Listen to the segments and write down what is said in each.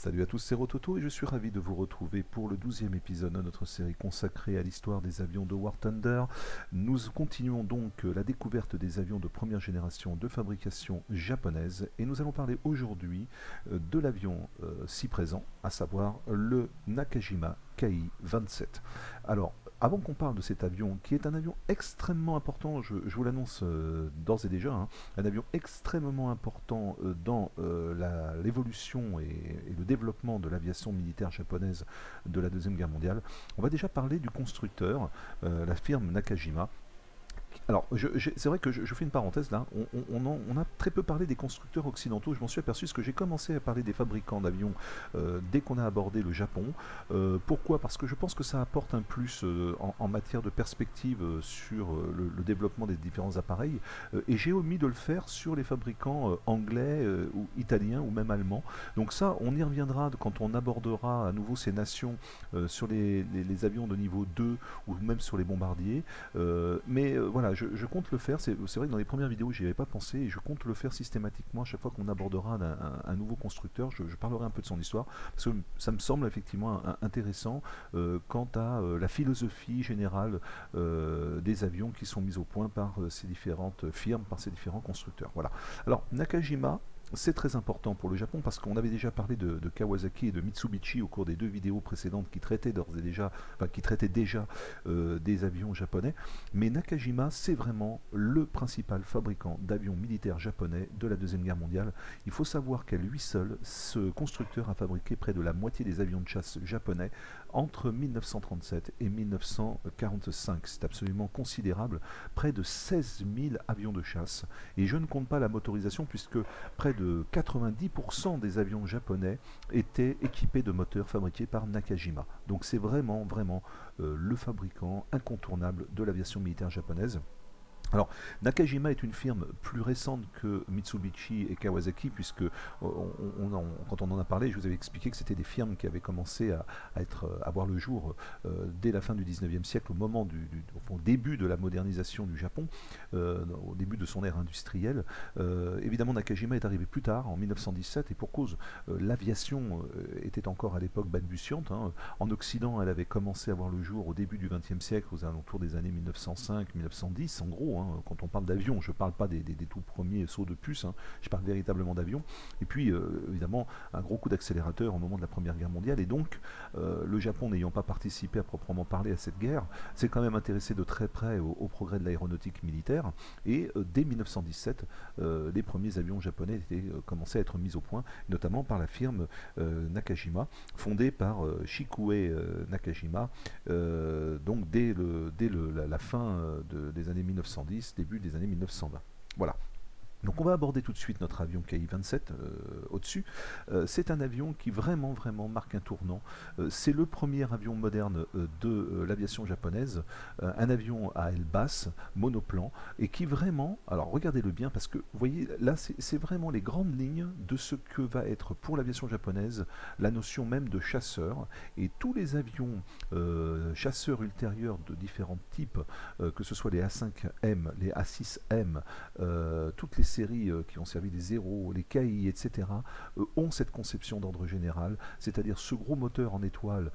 Salut à tous, c'est Rototo et je suis ravi de vous retrouver pour le 12e épisode de notre série consacrée à l'histoire des avions de War Thunder. Nous continuons donc la découverte des avions de première génération de fabrication japonaise et nous allons parler aujourd'hui de l'avion si présent, à savoir le Nakajima Ki-27. Alors, avant qu'on parle de cet avion, qui est un avion extrêmement important, je vous l'annonce d'ores et déjà, hein, un avion extrêmement important dans l'évolution et le développement de l'aviation militaire japonaise de la Deuxième Guerre mondiale, on va déjà parler du constructeur, la firme Nakajima. Alors, c'est vrai que je fais une parenthèse là, on a très peu parlé des constructeurs occidentaux, je m'en suis aperçu parce que j'ai commencé à parler des fabricants d'avions dès qu'on a abordé le Japon. Pourquoi? Parce que je pense que ça apporte un plus en matière de perspective sur le développement des différents appareils, et j'ai omis de le faire sur les fabricants anglais ou italiens ou même allemands. Donc ça, on y reviendra quand on abordera à nouveau ces nations sur les avions de niveau 2 ou même sur les bombardiers. Voilà, je compte le faire. C'est vrai que dans les premières vidéos, j'y avais pas pensé et je compte le faire systématiquement à chaque fois qu'on abordera un nouveau constructeur. Je parlerai un peu de son histoire parce que ça me semble effectivement intéressant quant à la philosophie générale des avions qui sont mis au point par ces différentes firmes, par ces différents constructeurs. Voilà. Alors, Nakajima. C'est très important pour le Japon parce qu'on avait déjà parlé de Kawasaki et de Mitsubishi au cours des deux vidéos précédentes qui traitaient déjà des avions japonais. Mais Nakajima, c'est vraiment le principal fabricant d'avions militaires japonais de la Deuxième Guerre mondiale. Il faut savoir qu'à lui seul, ce constructeur a fabriqué près de la moitié des avions de chasse japonais entre 1937 et 1945. C'est absolument considérable. Près de 16 000 avions de chasse. Et je ne compte pas la motorisation puisque près de 90% des avions japonais étaient équipés de moteurs fabriqués par Nakajima. Donc c'est vraiment le fabricant incontournable de l'aviation militaire japonaise. Alors, Nakajima est une firme plus récente que Mitsubishi et Kawasaki, puisque quand on en a parlé, je vous avais expliqué que c'était des firmes qui avaient commencé à voir le jour dès la fin du 19e siècle, au début de la modernisation du Japon, au début de son ère industrielle. Évidemment, Nakajima est arrivé plus tard, en 1917, et pour cause, l'aviation était encore à l'époque balbutiante. Hein. En Occident, elle avait commencé à voir le jour au début du 20e siècle, aux alentours des années 1905-1910, en gros. Quand on parle d'avion, je ne parle pas des tout premiers sauts de puce, hein, je parle véritablement d'avion. Et puis, évidemment, un gros coup d'accélérateur au moment de la Première Guerre mondiale. Et donc, le Japon n'ayant pas participé à proprement parler à cette guerre, s'est quand même intéressé de très près au progrès de l'aéronautique militaire. Et dès 1917, les premiers avions japonais commençaient à être mis au point, notamment par la firme Nakajima, fondée par Shikue Nakajima, donc dès la fin des années 1910, début des années 1920. Voilà. Donc on va aborder tout de suite notre avion Ki-27 au-dessus. C'est un avion qui vraiment marque un tournant. C'est le premier avion moderne de l'aviation japonaise, un avion à aile basse, monoplan, et qui vraiment, alors regardez-le bien parce que vous voyez là c'est vraiment les grandes lignes de ce que va être pour l'aviation japonaise la notion même de chasseur, et tous les avions chasseurs ultérieurs de différents types, que ce soit les A5M, les A6M, toutes les séries qui ont servi les Zéro, les KI, etc., ont cette conception d'ordre général, c'est-à-dire ce gros moteur en étoile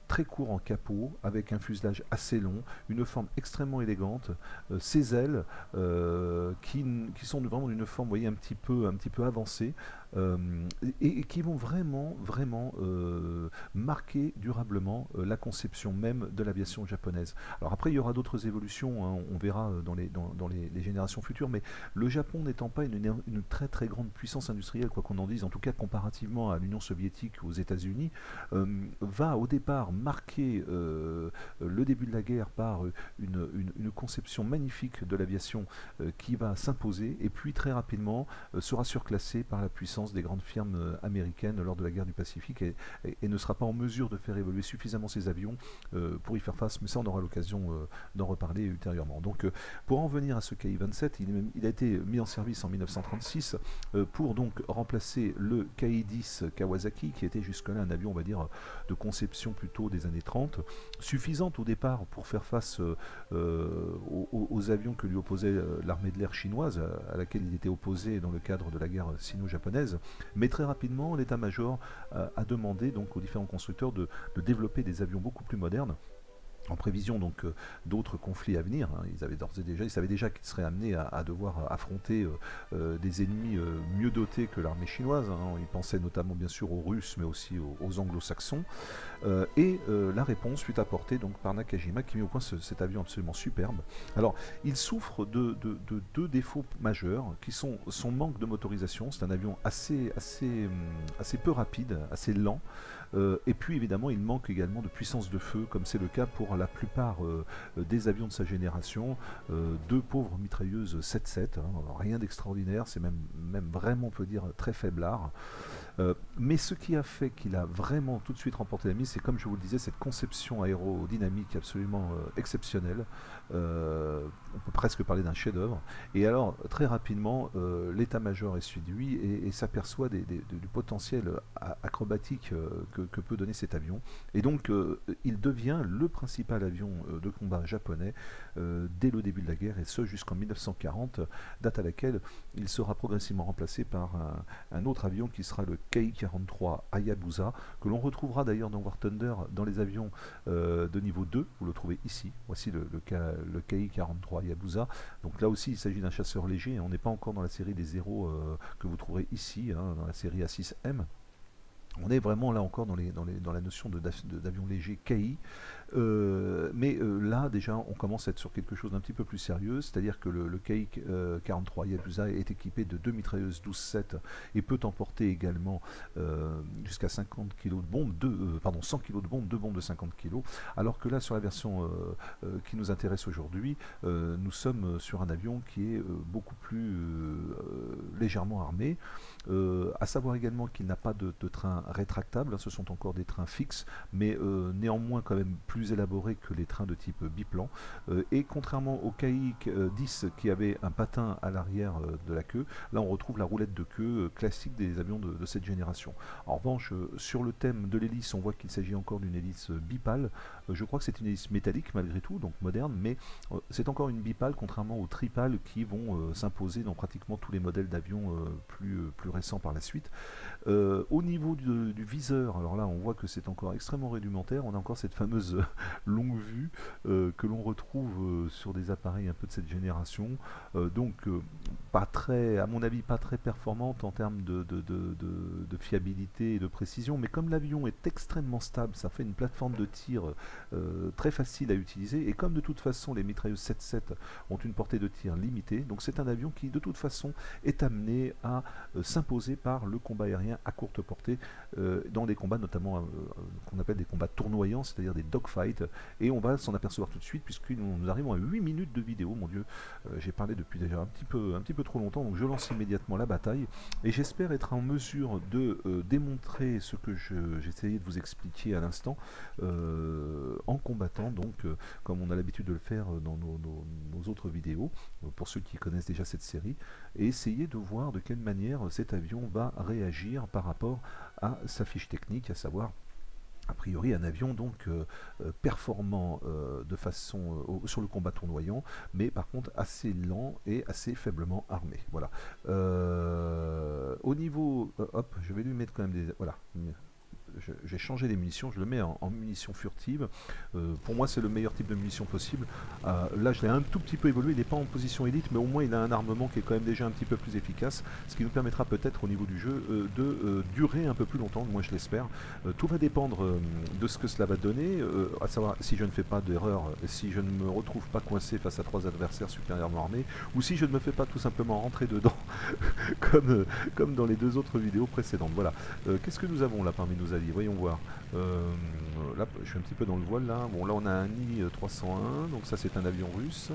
très court en capot, avec un fuselage assez long, une forme extrêmement élégante, ces ailes qui sont vraiment d'une forme, vous voyez, un petit peu avancée, et qui vont vraiment marquer durablement la conception même de l'aviation japonaise. Alors après, il y aura d'autres évolutions, hein, on verra dans les générations futures, mais le Japon n'étant pas une très grande puissance industrielle, quoi qu'on en dise, en tout cas comparativement à l'Union soviétique ou aux États-Unis, va au départ marquer le début de la guerre par une conception magnifique de l'aviation qui va s'imposer, et puis très rapidement sera surclassée par la puissance des grandes firmes américaines lors de la guerre du Pacifique, et ne sera pas en mesure de faire évoluer suffisamment ses avions pour y faire face, mais ça on aura l'occasion d'en reparler ultérieurement. Donc pour en venir à ce Ki-27, il a été mis en service en 1936 pour donc remplacer le Ki-10 Kawasaki, qui était jusque-là un avion, on va dire, de conception plutôt des années 30, suffisante au départ pour faire face aux avions que lui opposait l'armée de l'air chinoise, à laquelle il était opposé dans le cadre de la guerre sino-japonaise, 2013. Mais très rapidement, l'état-major a demandé donc aux différents constructeurs de développer des avions beaucoup plus modernes, en prévision donc d'autres conflits à venir. Hein. Ils savaient déjà qu'ils seraient amenés à devoir affronter des ennemis mieux dotés que l'armée chinoise. Hein. Ils pensaient notamment bien sûr aux Russes, mais aussi aux Anglo-Saxons. La réponse fut apportée donc par Nakajima, qui mit au point cet avion absolument superbe. Alors, il souffre de deux défauts majeurs, qui sont son manque de motorisation. C'est un avion assez peu rapide, assez lent. Et puis évidemment il manque également de puissance de feu, comme c'est le cas pour la plupart des avions de sa génération. Deux pauvres mitrailleuses 7-7, hein, rien d'extraordinaire, c'est même vraiment on peut dire très faiblard. Mais ce qui a fait qu'il a vraiment tout de suite remporté la mise, c'est comme je vous le disais, cette conception aérodynamique absolument exceptionnelle. On peut presque parler d'un chef-d'œuvre. Et alors, très rapidement, l'état-major est séduit et s'aperçoit du potentiel acrobatique que peut donner cet avion. Et donc, il devient le principal avion de combat japonais dès le début de la guerre, et ce jusqu'en 1940, date à laquelle il sera progressivement remplacé par un autre avion qui sera le Ki-43 Hayabusa, que l'on retrouvera d'ailleurs dans War Thunder dans les avions de niveau 2, vous le trouvez ici. Voici le Ki-43 Hayabusa. Donc là aussi il s'agit d'un chasseur léger, on n'est pas encore dans la série des Zéros que vous trouverez ici, hein, dans la série A6M. On est vraiment là encore dans la notion d'avion léger KI. Là déjà on commence à être sur quelque chose d'un petit peu plus sérieux, c'est-à-dire que le Ki-43 Hayabusa est équipé de 2 mitrailleuses 12-7 et peut emporter également jusqu'à 50 kg de bombes, 100 kg de bombes, 2 bombes de 50 kg, alors que là sur la version qui nous intéresse aujourd'hui, nous sommes sur un avion qui est beaucoup plus légèrement armé, à savoir également qu'il n'a pas de train rétractable, hein, ce sont encore des trains fixes, mais néanmoins quand même plus élaborés que les trains de type biplan, et contrairement au Ki-10 qui avait un patin à l'arrière de la queue, là on retrouve la roulette de queue classique des avions de cette génération. En revanche, sur le thème de l'hélice, on voit qu'il s'agit encore d'une hélice bipale. Je crois que c'est une hélice métallique malgré tout, donc moderne, mais c'est encore une bipale contrairement aux tripales qui vont s'imposer dans pratiquement tous les modèles d'avions plus récents par la suite. Au niveau du viseur, alors là on voit que c'est encore extrêmement rudimentaire, on a encore cette fameuse longue vue que l'on retrouve sur des appareils un peu de cette génération, pas très, à mon avis pas très performante en termes de fiabilité et de précision, mais comme l'avion est extrêmement stable, ça fait une plateforme de tir très facile à utiliser, et comme de toute façon les mitrailleuses 7-7 ont une portée de tir limitée, donc c'est un avion qui de toute façon est amené à s'imposer par le combat aérien à courte portée dans des combats notamment qu'on appelle des combats tournoyants, c'est-à-dire des dogfights, et on va s'en apercevoir tout de suite puisque nous arrivons à 8 minutes de vidéo. Mon Dieu, j'ai parlé depuis déjà un petit peu trop longtemps, donc je lance immédiatement la bataille et j'espère être en mesure de démontrer ce que j'essayais de vous expliquer à l'instant en combattant, donc comme on a l'habitude de le faire dans nos autres vidéos, pour ceux qui connaissent déjà cette série, et essayer de voir de quelle manière cet avion va réagir par rapport à sa fiche technique, à savoir a priori un avion donc performant de façon sur le combat tournoyant, mais par contre assez lent et assez faiblement armé. Voilà. Au niveau, hop, je vais lui mettre quand même des, voilà. J'ai changé les munitions, je le mets en munitions furtives. Pour moi c'est le meilleur type de munitions possible. Là je l'ai un tout petit peu évolué, il n'est pas en position élite, mais au moins il a un armement qui est quand même déjà un petit peu plus efficace, ce qui nous permettra peut-être au niveau du jeu de durer un peu plus longtemps, moi je l'espère. Tout va dépendre de ce que cela va donner, à savoir si je ne fais pas d'erreur, si je ne me retrouve pas coincé face à 3 adversaires supérieurement armés, ou si je ne me fais pas tout simplement rentrer dedans comme dans les 2 autres vidéos précédentes. Voilà. Qu'est-ce que nous avons là parmi nos alliés? Voyons voir. Là, je suis un petit peu dans le voile là. Bon, là on a un I-301, donc ça c'est un avion russe.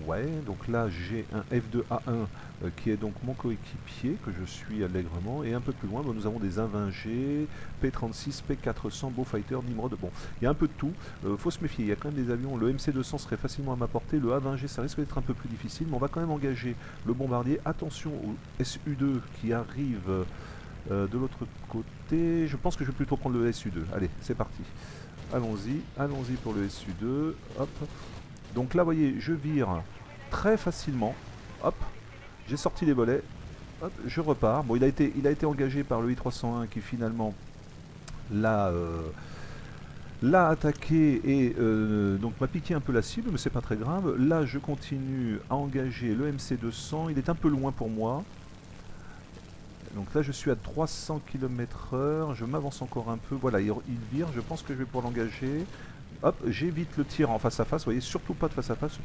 Ouais, donc là j'ai un F2A1 qui est donc mon coéquipier que je suis allègrement, et un peu plus loin nous avons des A20G, P36, P400, Beaufighter, Nimrod. Bon, il y a un peu de tout, faut se méfier, il y a quand même des avions, le MC200 serait facilement à ma portée, le A20G ça risque d'être un peu plus difficile, mais on va quand même engager le bombardier. Attention au SU2 qui arrive de l'autre côté. Je pense que je vais plutôt prendre le SU2, allez c'est parti, allons-y pour le SU2, hop. Donc là, vous voyez, je vire très facilement. Hop, j'ai sorti les volets. Hop, je repars. Bon, il a été engagé par le I-301 qui finalement l'a l'a attaqué et donc m'a piqué un peu la cible, mais c'est pas très grave. Là, je continue à engager le MC200. Il est un peu loin pour moi. Donc là, je suis à 300 km/h. Je m'avance encore un peu. Voilà, il vire. Je pense que je vais pouvoir l'engager. Hop, j'évite le tir en face à face. Vous voyez, surtout pas de face à face.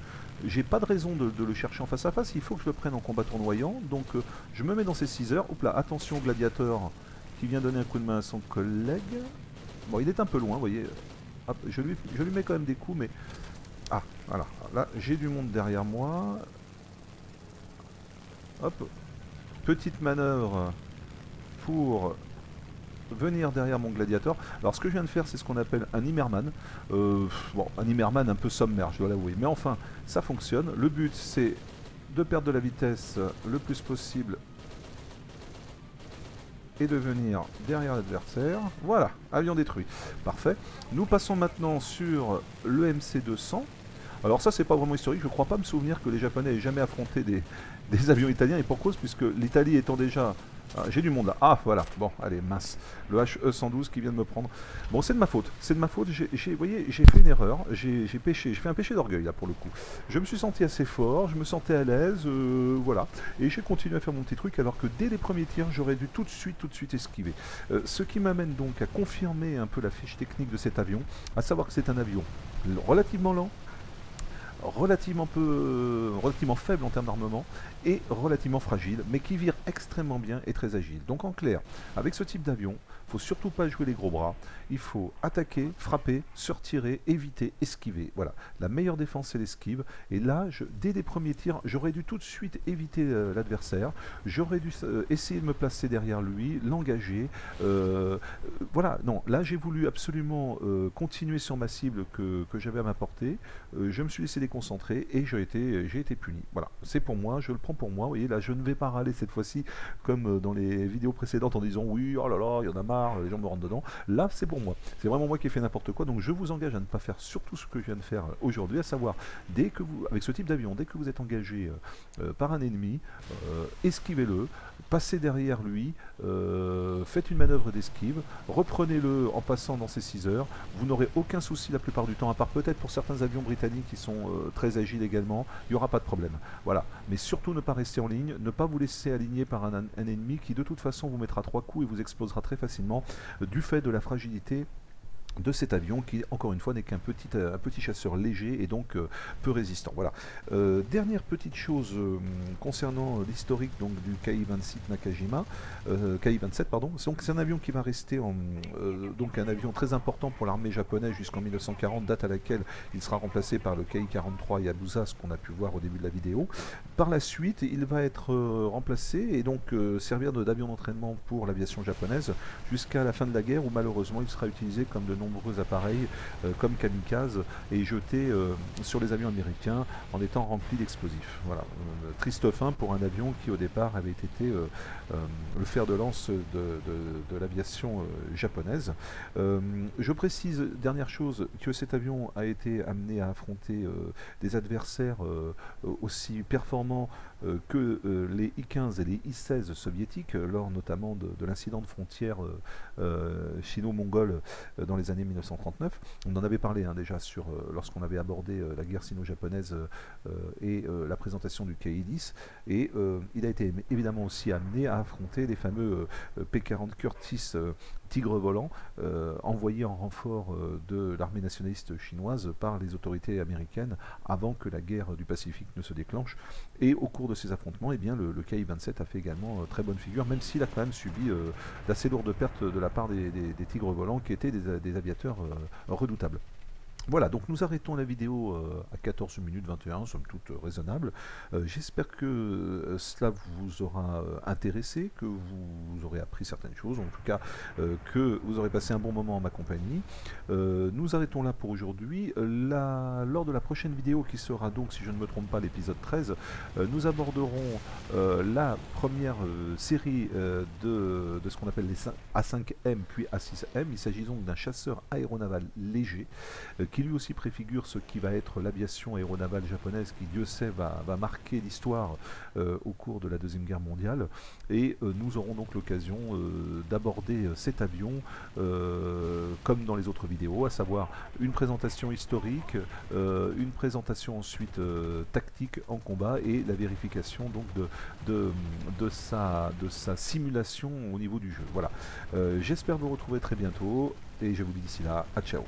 J'ai pas de raison de le chercher en face à face. Il faut que je le prenne en combat tournoyant. Donc je me mets dans ces 6 heures. Oups là, attention, gladiateur qui vient donner un coup de main à son collègue. Bon, il est un peu loin, vous voyez. Hop, je lui mets quand même des coups, mais... Ah, voilà. Là, j'ai du monde derrière moi. Hop. Petite manœuvre pour venir derrière mon gladiateur. Alors, ce que je viens de faire, c'est ce qu'on appelle un Immerman. Bon, un Immerman un peu sommaire, je dois l'avouer. Mais enfin, ça fonctionne. Le but, c'est de perdre de la vitesse le plus possible et de venir derrière l'adversaire. Voilà, avion détruit. Parfait. Nous passons maintenant sur le MC200. Alors ça, c'est pas vraiment historique. Je crois pas me souvenir que les Japonais aient jamais affronté des avions italiens, et pour cause, puisque l'Italie étant déjà... Ah, j'ai du monde là. Ah, voilà. Bon, allez, mince. Le HE-112 qui vient de me prendre. Bon, c'est de ma faute. C'est de ma faute. Vous voyez, j'ai fait une erreur. J'ai péché. J'ai fait un péché d'orgueil, là, pour le coup. Je me suis senti assez fort. Je me sentais à l'aise. Voilà. Et j'ai continué à faire mon petit truc, alors que dès les premiers tirs, j'aurais dû tout de suite esquiver. Ce qui m'amène donc à confirmer un peu la fiche technique de cet avion, à savoir que c'est un avion relativement lent, relativement faible en termes d'armement et relativement fragile, mais qui vire extrêmement bien et très agile. Donc en clair, avec ce type d'avion, il ne faut surtout pas jouer les gros bras, il faut attaquer, frapper, se retirer, éviter, esquiver. Voilà, la meilleure défense c'est l'esquive, et là, dès les premiers tirs, j'aurais dû tout de suite éviter l'adversaire, j'aurais dû essayer de me placer derrière lui, l'engager, voilà, non, là j'ai voulu absolument continuer sur ma cible que j'avais à ma portée, je me suis laissé déconcentrer et j'ai été puni. Voilà, c'est pour moi, je le prends pour moi. Vous voyez, là, je ne vais pas râler cette fois-ci comme dans les vidéos précédentes en disant oui, oh là là, il y en a marre, les gens me rentrent dedans. Là, c'est pour moi. C'est vraiment moi qui ai fait n'importe quoi. Donc, je vous engage à ne pas faire surtout ce que je viens de faire aujourd'hui, à savoir, dès que vous, avec ce type d'avion, dès que vous êtes engagé par un ennemi, esquivez-le, passez derrière lui, faites une manœuvre d'esquive, reprenez-le en passant dans ces 6 heures. Vous n'aurez aucun souci la plupart du temps, à part peut-être pour certains avions britanniques qui sont très agiles également, il n'y aura pas de problème. Voilà, mais surtout ne pas rester en ligne, ne pas vous laisser aligner par un ennemi qui de toute façon vous mettra 3 coups et vous explosera très facilement du fait de la fragilité de cet avion qui, encore une fois, n'est qu'un petit chasseur léger et donc peu résistant. Voilà. Dernière petite chose concernant l'historique donc du Ki-27 Nakajima, Ki-27 pardon. Donc c'est un avion qui va rester donc un avion très important pour l'armée japonaise jusqu'en 1940, date à laquelle il sera remplacé par le Ki-43 Yabusa, ce qu'on a pu voir au début de la vidéo. Par la suite, il va être remplacé et donc servir d'avion d'entraînement pour l'aviation japonaise jusqu'à la fin de la guerre, où malheureusement il sera utilisé comme de nombreux appareils comme kamikaze et jetés sur les avions américains en étant remplis d'explosifs. Voilà, triste fin pour un avion qui au départ avait été le fer de lance de l'aviation japonaise. Je précise, dernière chose, que cet avion a été amené à affronter des adversaires aussi performants que les I-15 et les I-16 soviétiques lors notamment de l'incident de frontière sino-mongole dans les années 1939. On en avait parlé déjà lorsqu'on avait abordé la guerre sino-japonaise et la présentation du Ki-10, et il a été évidemment aussi amené à affronter les fameux P-40 Curtiss Tigre volant, envoyé en renfort de l'armée nationaliste chinoise par les autorités américaines avant que la guerre du Pacifique ne se déclenche. Et au cours de ces affrontements, eh bien, le Ki-27 a fait également très bonne figure, même s'il a quand même subi d'assez lourdes pertes de la part des Tigres volants, qui étaient des aviateurs redoutables. Voilà, donc nous arrêtons la vidéo à 14 minutes 21, somme toute raisonnable. J'espère que cela vous aura intéressé, que vous aurez appris certaines choses, en tout cas que vous aurez passé un bon moment en ma compagnie. Nous arrêtons là pour aujourd'hui. Lors de la prochaine vidéo, qui sera donc, si je ne me trompe pas, l'épisode 13, nous aborderons la première série de ce qu'on appelle les A5M puis A6M. Il s'agit donc d'un chasseur aéronaval léger qui qui lui aussi préfigure ce qui va être l'aviation aéronavale japonaise, qui Dieu sait va marquer l'histoire au cours de la Deuxième Guerre mondiale. Et nous aurons donc l'occasion d'aborder cet avion comme dans les autres vidéos, à savoir une présentation historique, une présentation ensuite tactique en combat et la vérification donc de sa simulation au niveau du jeu. Voilà. J'espère vous retrouver très bientôt et je vous dis d'ici là, à ciao.